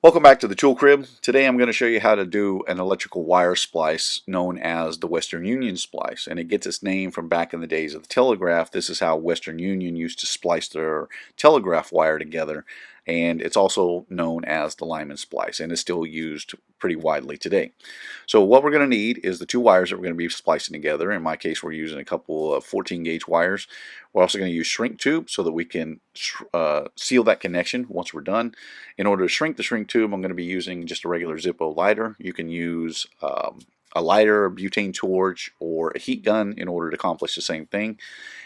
Welcome back to the Tool Crib. Today I'm going to show you how to do an electrical wire splice known as the Western Union splice, and it gets its name from back in the days of the telegraph. This is how Western Union used to splice their telegraph wire together, and it's also known as the Lineman splice, and is still used pretty widely today. So what we're going to need is the two wires that we're going to be splicing together. In my case, we're using a couple of 14 gauge wires. We're also going to use shrink tube so that we can seal that connection once we're done. In order to shrink the shrink tube, I'm going to be using just a regular Zippo lighter. You can use a lighter, a butane torch, or a heat gun in order to accomplish the same thing.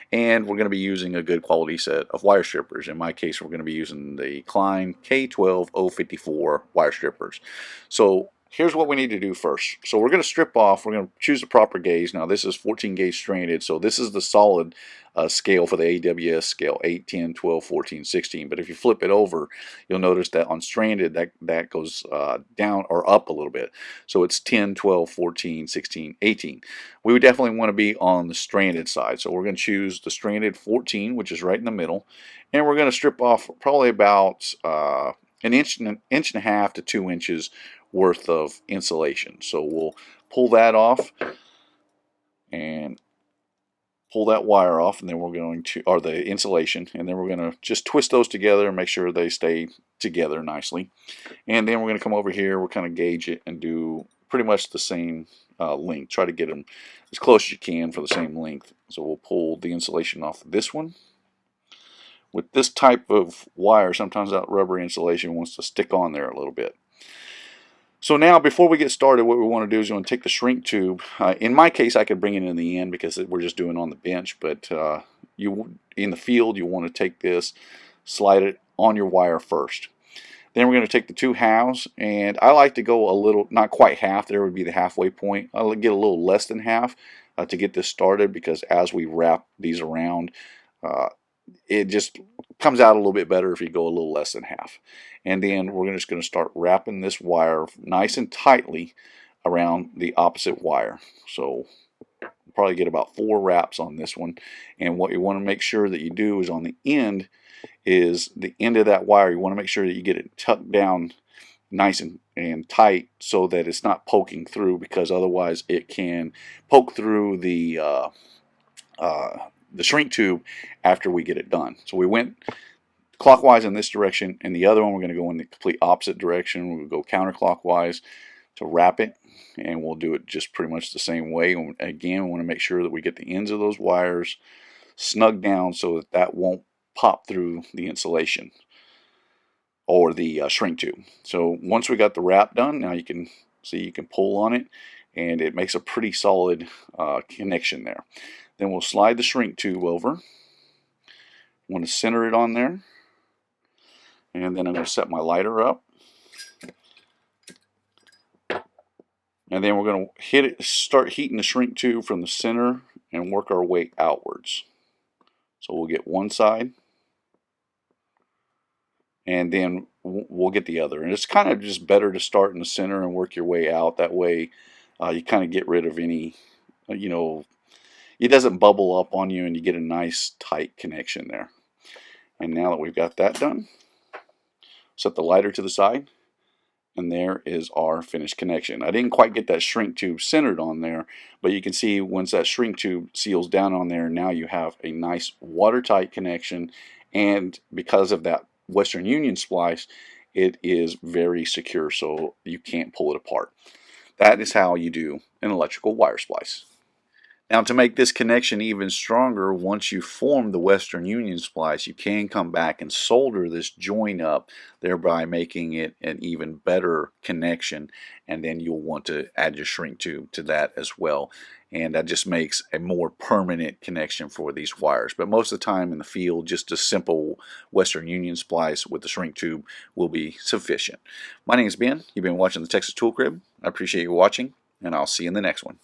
And we're going to be using a good quality set of wire strippers. In my case, we're going to be using the Klein K12-054 wire strippers. So here's what we need to do first. So we're going to strip off, we're going to choose the proper gauge. Now this is 14 gauge stranded, so this is the solid scale for the AWS scale, 8, 10, 12, 14, 16. But if you flip it over, you'll notice that on stranded, that goes down or up a little bit. So it's 10, 12, 14, 16, 18. We would definitely want to be on the stranded side. So we're going to choose the stranded 14, which is right in the middle. And we're going to strip off probably about an inch and a half to 2 inches worth of insulation. So we'll pull that off and pull that wire off, and then we're going to, or the insulation, and then we're going to just twist those together and make sure they stay together nicely. And then we're going to come over here, we'll kind of gauge it and do pretty much the same length. Try to get them as close as you can for the same length. So we'll pull the insulation off of this one. With this type of wire, sometimes that rubber insulation wants to stick on there a little bit. So now, before we get started, what we want to do is we want to take the shrink tube. In my case, I could bring it in the end because we're just doing it on the bench. But in the field, you want to take this, slide it on your wire first. Then we're going to take the two halves, and I like to go a little, not quite half. There would be the halfway point. I'll get a little less than half to get this started, because as we wrap these around, it just comes out a little bit better if you go a little less than half. And then we're just going to start wrapping this wire nice and tightly around the opposite wire. So we'll probably get about 4 wraps on this one. And what you want to make sure that you do is on the end, is the end of that wire, you want to make sure that you get it tucked down nice and tight so that it's not poking through, because otherwise it can poke through the shrink tube after we get it done. So we went clockwise in this direction, and the other one we're going to go in the complete opposite direction. We'll go counterclockwise to wrap it, and we'll do it just pretty much the same way. And again, we want to make sure that we get the ends of those wires snug down so that that won't pop through the insulation or the shrink tube. So once we got the wrap done, now you can see you can pull on it, and it makes a pretty solid connection there. Then we'll slide the shrink tube over. Want to center it on there. And then I'm going to set my lighter up. And then we're going to start heating the shrink tube from the center and work our way outwards. So we'll get one side, and then we'll get the other. And it's kind of just better to start in the center and work your way out. That way you kind of get rid of any, it doesn't bubble up on you, and you get a nice tight connection there. And now that we've got that done, set the lighter to the side, and there is our finished connection. I didn't quite get that shrink tube centered on there, but you can see once that shrink tube seals down on there, now you have a nice watertight connection, and because of that Western Union splice, it is very secure, so you can't pull it apart. That is how you do an electrical wire splice. Now, to make this connection even stronger, once you form the Western Union splice, you can come back and solder this joint up, thereby making it an even better connection. And then you'll want to add your shrink tube to that as well. And that just makes a more permanent connection for these wires. But most of the time in the field, just a simple Western Union splice with the shrink tube will be sufficient. My name is Ben. You've been watching the Texas Tool Crib. I appreciate you watching, and I'll see you in the next one.